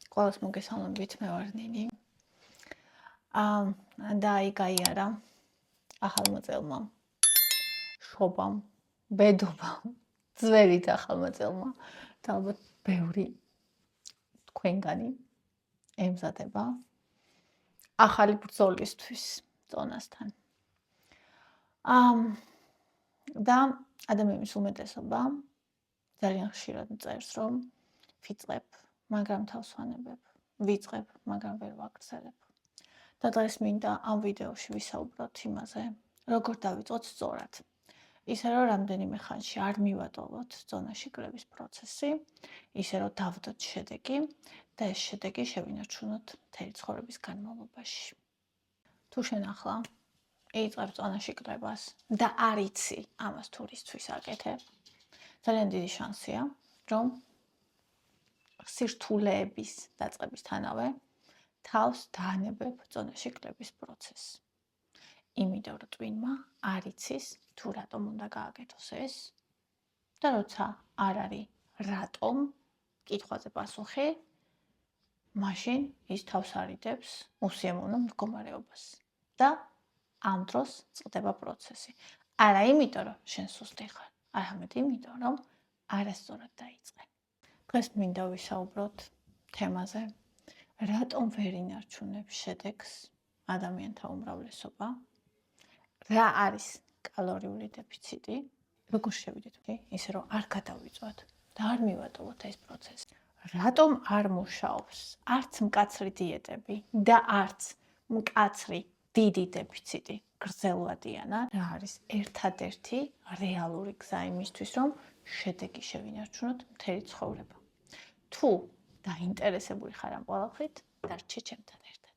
Ყველას მოგესალმებით, მე ვარ ნინი. და აი გაიარა ახალმა წელმა, შობამ, ბედობამ, ძველი ახალმა წელმა და ალბათ ბევრი თქვენგანი ემზადება ახალი ბრძოლისთვის წონასთან. და ადამიანის უმეტესობა ძალიან ხშირად წერს, რომ ვიწყებ, მაგრამ თავს ვანებებ, ვიწყებ, მაგრამ ვერ ვაგრძელებ. და დღეს მინდა ამ ვიდეოში ვისაუბროთ იმაზე, როგორ დავიწყოთ სწორად. ისე რომ რამდენიმე ხანში არ მივატოვოთ ზონაში კლების პროცესი, ისე რომ დავდოთ შედეგი და ეს შედეგი შევინარჩუნოთ მთელი ცხოვრების განმავლობაში. თუ შენ ახლა იწყებ ზონაში კლებას და არ იცი ამას თურისთვის აკეთებ, ძალიან დიდი შანსია, რომ სირთულეების დაწყებისთანავე თავს დაანებებ ზონაში კლების პროცესს. იმიტომ რომ ტვინმა არ იცის თუ რატომ უნდა გააკეთოს ეს და როცა არ არის რატომ კითხვაზე პასუხი, მაშინ ის თავს არიდებს უსიამოვნო მდგომარეობას და ამ დროს წყდება პროცესი. არა იმიტომ რომ შენ სუსტი ხარ, არამედ იმიტომ რომ არასწორად დაიწყე. დღეს მინდა ვისაუბროთ თემაზე, რატომ ვერ ინარჩუნებს შედეგს ადამიანთა უმრავლესობა, რა არის კალორიული დეფიციტი, როგორ შევიდეთ ისე რომ არ გადავიწვათ და არ მივატოვოთ ეს პროცესი. რატომ არ მუშაობს არც მკაცრი დიეტები და არც მკაცრი დიდი დეფიციტი გრძელვადიანად, რა არის ერთადერთი რეალური გზა იმისთვის, რომ შედეგი შევინარჩუნოთ მთელი ცხოვრება. თუ დაინტერესებული ხარ ამ ყველაფრით, დარჩე ჩემთან ერთად.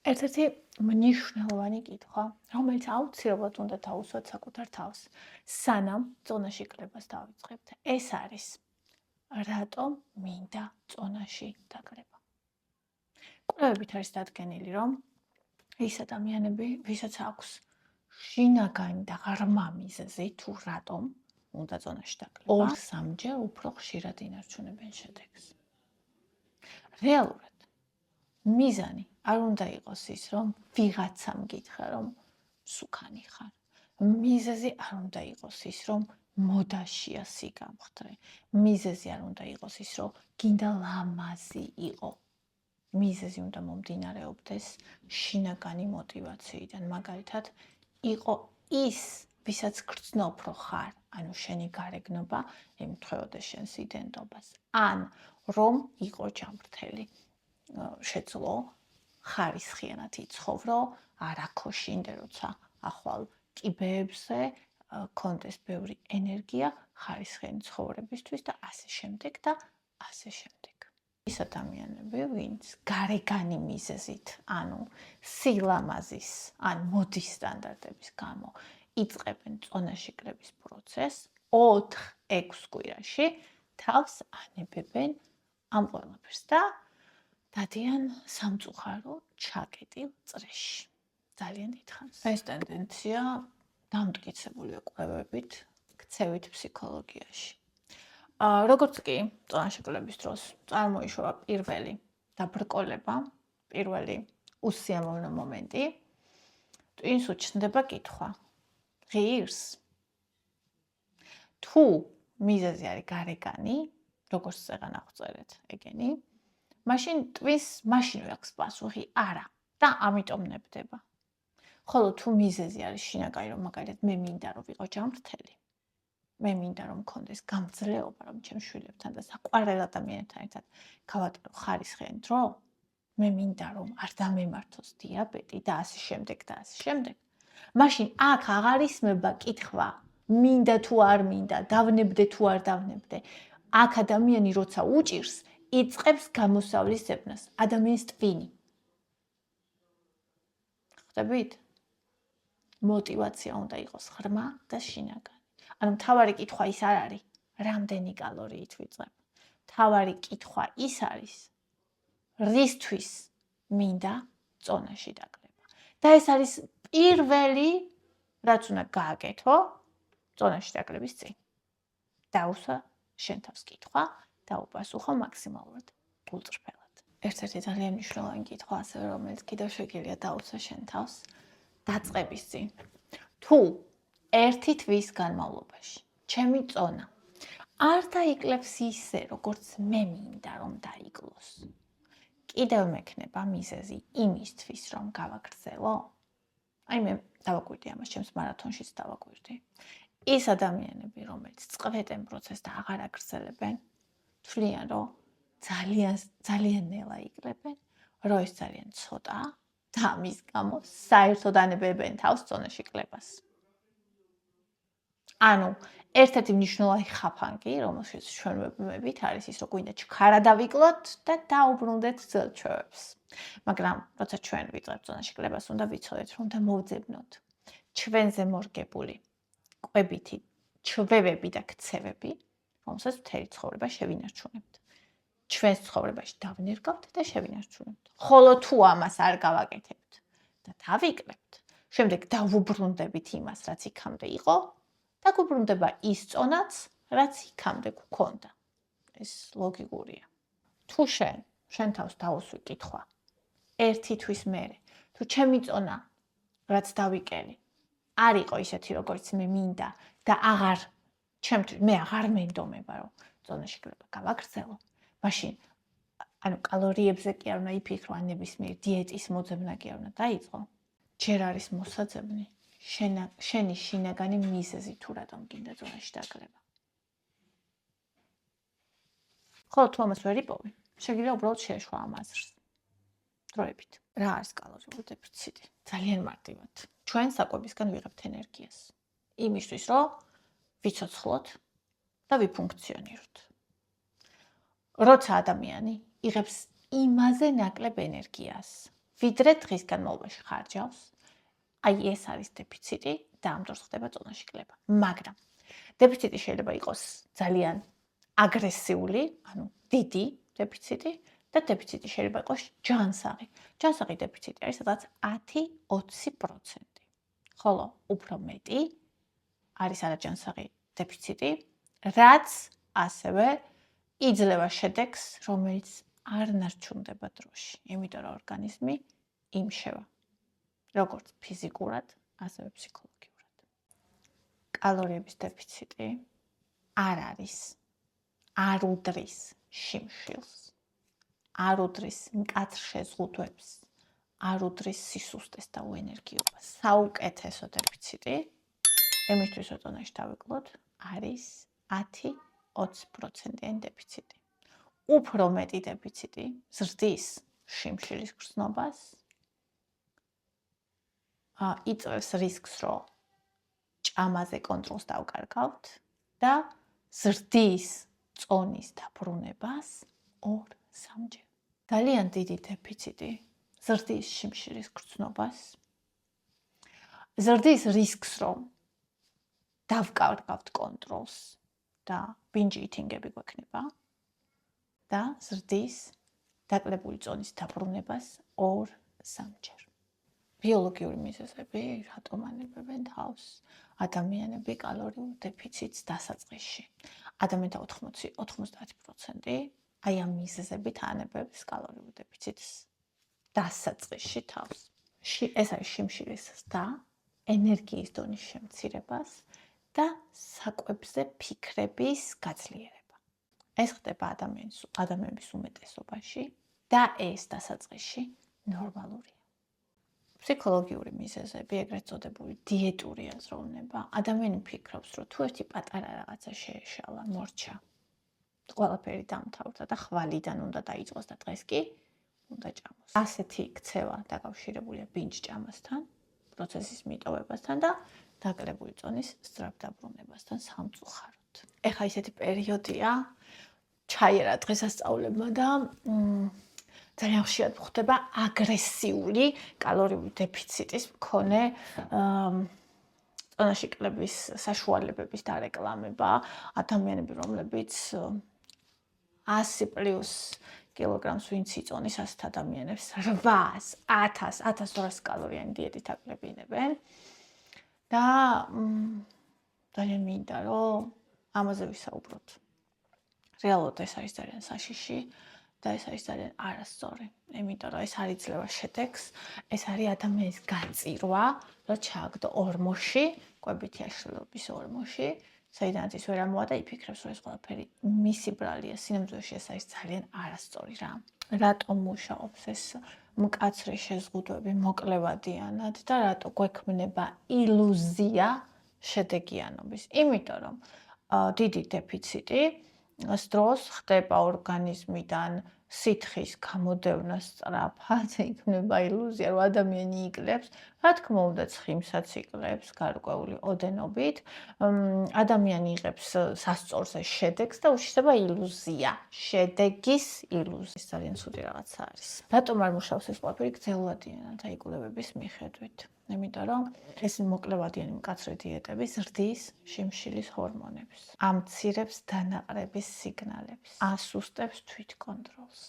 ერთ-ერთი მნიშვნელოვანი კითხვა, რომელიც აუცილებლად უნდა დავუსვათ საკუთარ თავს, სანამ ზონაში კლებას დავიწყებთ, ეს არის რატომ მინდა ზონაში დაკრება. კვლევებით არის დადგენილი, რომ ის ადამიანები, ვისაც აქვს შინაგანი და ღრმა მიზეზი, თუ რატომ უნდა ზონაში დაკრება, 2-3-ჯერ უფრო ხშირად ინარჩუნებენ შედეგს. რეალურად მიზანი არ უნდა იყოს ის, რომ ვიღაცამ გითხრა, რომ სუქანი ხარ. მიზეზი არ უნდა იყოს ის, რომ მოდაშია სიგამხდრე. მიზეზი არ უნდა იყოს ის, რომ გინდა ლამაზი იყო. მიზეზი უნდა მომდინარეობდეს შინაგანი მოტივაციიდან, მაგალითად, იყო ის, ვისაც გრძნობ რო ხარ, ანუ შენი გარეგნობა ემთხვეოდა შენს იდენტობას, ან რომ იყო ჯანმრთელი, შეძლო ხარისხიანად იცხოვრო, არ აქოშინდე, როცა ახვალ კიბეებზე კონდეს ბევრი ენერგია ხარისხიანი ცხოვრებისთვის და ასე შემდეგ და ასე შემდეგ. ის ადამიანები, ვინც გარეგანი მიზეზით, ანუ სილამაზის, ან მოდის სტანდარტების გამო იწყებენ ზონაში კლების პროცესს, 4-6 კვირაში თავს ანებებენ ამ ყველაფერს და დადიან სამწუხარო ჩაკეტილ წრეში. ძალიან დიდხანს. ეს ტენდენცია დამტკიცებულია კვლევებით, ქცევით ფსიქოლოგიაში. როგორც კი ზონაში კლების დროს წარმოიშვა პირველი დაბრკოლება, პირველი უსიამოვნო მომენტი, ტვინს უჩნდება კითხვა. ღირს? თუ მიზეზი არის გარეგანი, როგორც წეგან აღწერეთ ეგენი, მაშინ ტვინს მაშინვე აქვს პასუხი არა და ამიტომ ნებდება. ხოლო თუ მიზეზი არის შინაგანი, რომ მაგალითად მე მინდა რომ ვიყო ჯანმრთელი, მე მინდა რომ მქონდეს გამძლეობა, რომ ჩემს შვილებთან და საყვარელ ადამიანთან ერთად გავატარო ხარისხიანი დრო, მე მინდა რომ არ დამემართოს დიაბეტი და ასე შემდეგ და ასე შემდეგ. მაშინ აქ აღარ ისმება კითხვა, მინდა თუ არ მინდა, დავნებდე თუ არ დავნებდე. აქ ადამიანი როცა უჭირს, იწყებს გამოსავლის ზებნას, ადამიანის ტვინი. ხვდებით? მოტივაცია უნდა იყოს ღრმა და შინაგანი. ანუ მთავარი კითხვა ის არ არის, რამდენი კალორიით ვიწყებ. მთავარი კითხვა ის არის, რისთვის მინდა ზონაში დაკრება. და ეს არის პირველი, რაც უნდა გააკეთო ზონაში დაკრების წინ. დაუსვა შენ თავს კითხვა და უპასუხო მაქსიმალურად გულწრფელად. ერთ-ერთი ძალიან მნიშვნელოვანი კითხვა ასევე, რომელიც კიდევ შეგიძლია დაუცე შენ თავს დაწყების წინ. თუ ერთი თვის განმავლობაში ჩემი წონა არ დაიკლებს ისე, როგორც მე მინდა რომ დაიკლოს, კიდევ მექნება მიზეზი იმისთვის, რომ გავაგრძელო? აი მე დავაკვირდი ამას, ჩემს მარათონშიც დავაკვირდი. ის ადამიანები, რომელიც წყვეტენ პროცესს და აღარ აგრძელებენ, თვლიან, რომ ძალიან ნელა იკლებენ, რომ ეს ძალიან ცოტაა და ამის გამო საერთოდ ანებებენ თავს წონაში კლებას. ანუ ერთ-ერთი მნიშვნელოვანი ხაფანგი, რომელშიც ჩვენ ვებმებით, არის ის, რომ გვინდა ჩქარა დავიკლოთ და დაუბრუნდეთ ძელჩვევებს. მაგრამ როცა ჩვენ ვიწყებთ წონაში კლებას, უნდა ვიცოდეთ, რომ და მოვძებნოთ ჩვენზე მორგებული კვებითი ჩვევები და ქცევები, რომელსაც მთელი ცხოვრება შევინარჩუნებთ. ჩვენს ცხოვრებაში დავნერგავთ და შევინარჩუნებთ. ხოლო თუ ამას არ გავაკეთებთ და დავიკლებთ, შემდეგ დავუბრუნდებით იმას, რაც იქამდე იყო, და გვუბრუნდება ის წონაც, რაც იქამდე გქონდა. ეს ლოგიკურია. თუ შენ თავს დაუსვი კითხვა, ერთი თვის მერე, თუ ჩემი წონა, რაც დავიკელი, არ იყო ისეთი, როგორც მე მინდა და მე აღარ მენდომება, რომ წონაში კლება გავაგრძელო, მაშინ ანუ კალორიებზე კი არ უნდა იფიქრო, ან ნებისმიერ დიეტის მოძებნა კი არ უნდა დაიწყო. ჯერ არის მოსაძებნი შენი შინაგანი მიზეზი თუ რატომ გინდა წონაში დაკლება. ხოლო თუ ამას ვერ იპოვი, შეგიძლია უბრალოდ შეეშვა ამ აზრს. დროებით. რა არის კალორიული დეფიციტი? ძალიან მარტივად. ჩვენ საკვებისგან ვიღებთ ენერგიას. იმისთვის, რომ ვიცოცხლოთ და ვიფუნქციონიროთ. როცა ადამიანი იღებს იმაზე ნაკლებ ენერგიას, ვიდრე დღის განმავლობაში ხარჯავს, აი ეს არის დეფიციტი და ამ დროს ხდება წონაში კლება. მაგრამ დეფიციტი შეიძლება იყოს ძალიან აგრესიული, ანუ დიდი დეფიციტი და დეფიციტი შეიძლება იყოს ჯანსაღი. ჯანსაღი დეფიციტი არის სადღაც 10-20%. ხოლო უფრო მეტი არის არაჯანსაღი დეფიციტი, რაც ასევე იძლევა შედეგს, რომელიც არ ნარჩუნდება დროში, იმიტომ რომ ორგანიზმი იმშევა. როგორც ფიზიკურად, ასევე ფსიქოლოგიურად. კალორიების დეფიციტი არ უდრის შიმშილს, არ უდრის მკაცრ შეზღუდვებს, არ უდრის სისუსტეს და უენერგიობას. საუკეთესო დეფიციტი, იმისთვის რომ წონაში დავიკლოთ, არის 10-20%-იანი დეფიციტი. უფრო მეტი დეფიციტი ზრდის შიმშილის გრძნობას, იწვევს რისკს, რომ ჭამაზე კონტროლს დავკარგავთ და ზრდის წონის დაბრუნებას 2-3-ჯერ. ძალიან დიდი დეფიციტი ზრდის შიმშილის გრძნობას, ზრდის რისკს, რომ დავკარგავთ კონტროლს და binge eating-ები გვექნება და ზრდის დაკლებული წონის დაბრუნებას 2-3-ჯერ. ბიოლოგიური მიზეზები რატომ ანებებენ თავს ადამიანები კალორიულ დეფიციტს დასაწყისში. ადამიანთა 80% აი ამ მიზეზებით ანებებს კალორიულ დეფიციტს დასაწყისში თავს. ეს არის შიმშილის ზრდა, ენერგიის დონის შემცირებას და საკვებზე ფიქრების გაძლიერება. ეს ხდება ადამიანების უმეტესობაში და ეს დასაწყისში ნორმალურია. ფსიქოლოგიური მიზეზები, ეგრეთ წოდებული დიეტური აზროვნება, ადამიანი ფიქრობს, რომ თუ ერთი პატარა რაღაცა შეეშალა, მორჩა, ყველაფერი დამთავრდა და ხვალიდან უნდა დაიწყოს და დღეს კი უნდა ჭამოს. ასეთი ქცევა დაკავშირებულია binge ჭამასთან, პროცესის მიტოვებასთან და დაკლებული წონის სწრაფ დაბრუნებასთან სამწუხაროდ. ეხლა ისეთი პერიოდია, ჩაიერა დღესასწაულებმა და ძალიან ხშირად ხდება აგრესიული კალორიული დეფიციტის მქონე წონაში კლების საშუალებების დარეკლამება, ადამიანები, რომლებიც 100+ კილოგრამს ვინც იწონის, ასეთ ადამიანებს 800-1200 კალორიანი დიეტით აკლებინებენ და ძალიან მინდა რომ ამაზე ვისაუბროთ. რეალურად ეს არის ძალიან საშიში და ეს არის ძალიან არასწორი, იმიტომ რომ ეს არ იძლევა შედეგს, ეს არის ადამიანის გაწირვა, რომ ჩააგდო ორმოში, კვებითი აშლილობის ორმოში, საიდანაც ის ვერ ამოვა და იფიქრებს, რომ ეს ყველაფერი მისი ბრალია, სინამდვილეში ეს არის ძალიან არასწორი რამ. რატომ მუშაობს ეს მკაცრი შეზღუდვები მოკლევადიანად და რატო გვექმნება ილუზია შედეგიანობის? იმიტომ რომ დიდი დეფიციტი დროს ხდება ორგანიზმიდან სითხის გამოდევნა სწრაფად, იქნება ილუზია, რომ ადამიანი იკლებს, რა თქმა უნდა, ცხიმსაც იკლებს გარკვეული ოდენობით, ადამიანი იღებს სასწორზე შედეგს და უშიშდება ილუზია, შედეგის ილუზია. ძალიან ცუდი რაღაცა არის. რატომ არ მუშაობს ეს ყველაფერი გრძელვადიანად აი კვლევების მიხედვით? იმიტომ რომ ეს მოკლევადიანი მკაცრი დიეტები ზრდის შიმშილის ჰორმონებს, ამცირებს დანაყრების სიგნალებს, ასუსტებს თვითკონტროლს.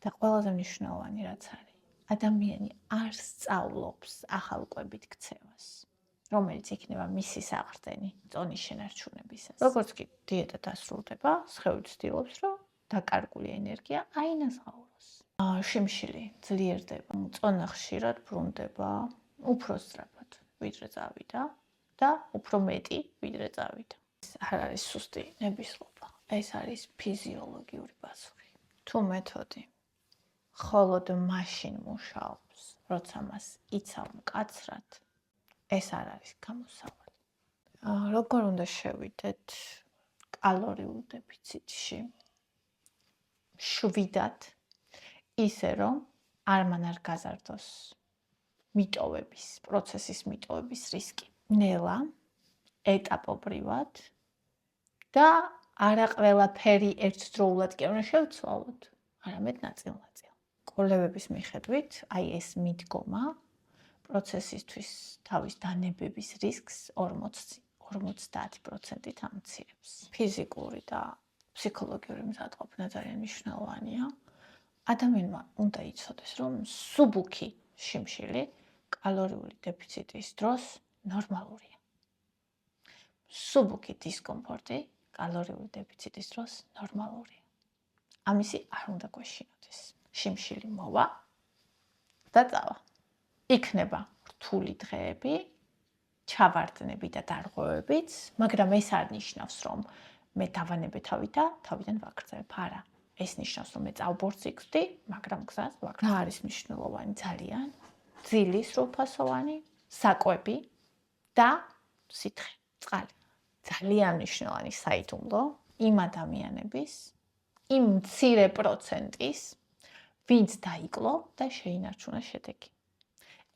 და ყველაზე მნიშვნელოვანი რაც არის, ადამიანი არ სწავლობს ახალკვებით ქცევას, რომელიც იქნება მისი საყრდენი წონის შენარჩუნებისას. როგორც კი დიეტა დასრულდება, სხეული ცდილობს, რომ დაკარგული ენერგია აინაზღაუროს. შიმშილი ძლიერდება, წონა ხშირად ბრუნდება, უფრო სწრაფად ვიდრე წავიდა და უფრო მეტი ვიდრე წავიდა. ეს არ არის სუსტი ნებისყოფა, ეს არის ფიზიოლოგიური პასუხი. თუ მეთოდი მხოლოდ მაშინ მუშაობს, როცა მას იცავ მკაცრად, ეს არ არის გამოსავალი. როგორ უნდა შევიდეთ კალორიულ დეფიციტში? შვიდად, ისე რომ არმან არ გაზარდოს მიტოვების, პროცესის მიტოვების რისკი. ნელა, ეტაპობრივად და არა ყველაფერი ერთდროულად კი არ უნდა შევცვალოთ, არამედ ნაწილ-ნაწილ. კვლევების მიხედვით, აი ეს მიდგომა პროცესისთვის თავის დანებების რისკს 50%-ით ამცირებს. ფიზიკური და ფსიქოლოგიური მზადყოფნა ძალიან მნიშვნელოვანია. ადამიანმა უნდა იცოდეს, რომ მსუბუქი შიმშილი კალორიული დეფიციტის დროს ნორმალურია. მსუბუქი დისკომფორტი კალორიული დეფიციტის დროს ნორმალურია. ამისი არ უნდა გვეშინოდეს. შიმშილი მოვა და წავა. იქნება რთული დღეები, ჩავარდნები და დარღვევებიც, მაგრამ ეს არ ნიშნავს, რომ მე დავანებე თავი და თავიდან ვაგრძელებ. არა. ეს ნიშნავს, რომ მე წავბორცი ვიქცდი, მაგრამ გზას ვაგრძელებ. რა არის მნიშვნელოვანი ძალიან? ძილი სრულფასოვანი, საკვები და სითხე, წყალი. ძალიან მნიშვნელოვანი საიდუმლო იმ ადამიანების, იმ მცირე პროცენტის, ვინც დაიკლო და შეინარჩუნა შედეგი.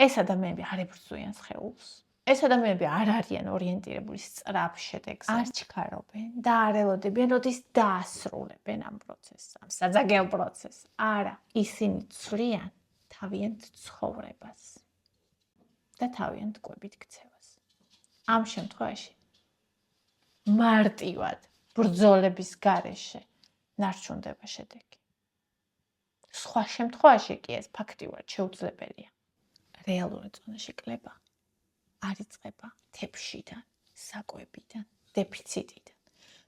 ეს ადამიანები არ ებრძვიან სხეულს. ეს ადამიანები არ არიან ორიენტირებული სწრაფ შედეგზე. არ ჩქარობენ და არ ელოდებიან, როდის დაასრულებენ ამ პროცესს, ამ საძაგეო პროცესს. არა, ისინი ცვლიან თავიანთ ცხოვრებას და თავიანთ კვებით ქცევას. ამ შემთხვევაში მარტივად ბრძოლების გარეშე ნარჩუნდება შედეგი. სხვა შემთხვევაში კი ეს ფაქტიურად შეუძლებელია. რეალური წონაში კლება არ იწყება თეფშიდან, საკვებიდან, დეფიციტიდან.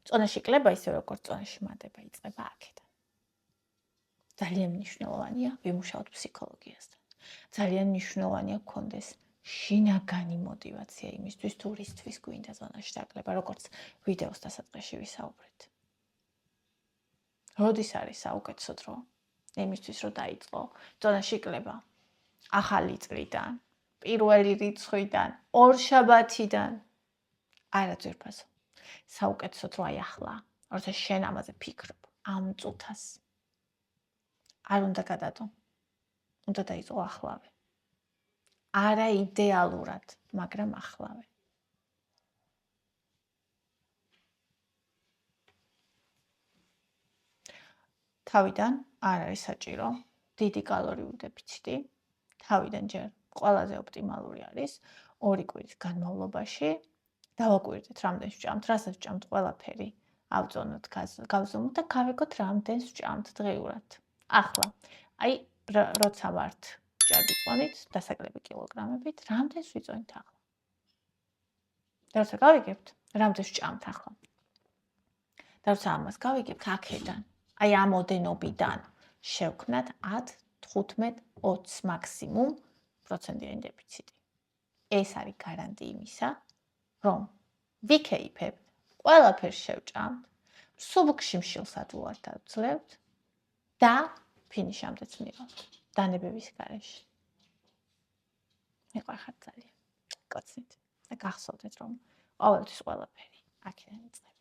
წონაში კლება ისე როგორც წონაში მატება იწყება აქედან. ძალიან მნიშვნელოვანია ვიმუშაოთ ფსიქოლოგიასთან. ძალიან მნიშვნელოვანია გქონდეს შინაგანი мотиваცია იმისთვის, თუ რისთვის გვინდა ზონაში დაკლება, როგორც ვიდეოს დასაწყისში ვისაუბრეთ. როდის არის საუკეთესო დრო? იმისთვის, რომ დაიწყო ზონაში კლება ახალი წლიდან, პირველი რიცხვიდან, ორშაბათიდან. არა ძვირფასო. საუკეთესო დრო აი ახლა, როცა შენ ამაზე ფიქრობ, ამ წუთას. არ უნდა გადადო. უნდა დაიწყო ახლავე. არა იდეალურად, მაგრამ ახლავე. თავიდან არ არის საჭირო დიდი კალორიული დეფიციტი. თავიდან ჯერ ყველაზე ოპტიმალური არის 2 კვირის განმავლობაში დავაკვირდეთ რამდენს ვჭამთ, რასაც ვჭამთ ყველაფერი ავწონოთ, გავზომოთ და გავიგოთ რამდენს ვჭამთ დღეურად. ახლა, აი როცა ვართ ჭარბი წონით, დასაკლები კილოგრამებით, რამდენს ვიწონით ახლა? და როცა გავიგებთ, რამდენს ვჭამთ ახლა? და როცა ამას გავიგებთ აქედან, აი ამ ოდენობიდან შევქნათ 10, 15, 20 მაქსიმუმ პროცენტიანი დეფიციტი. ეს არის გარანტი იმისა, რომ ვიქეიფებთ, ყველაფერს შევჭამთ, სუბუქში მშილსად ვუართავთ და ფინიშამდე მივავთ დანებების გარეშე. მიყვარხართ ძალიან. კოცნით და გახსოვდეთ, რომ ყოველთვის ყველაფერი აქედან იწყება.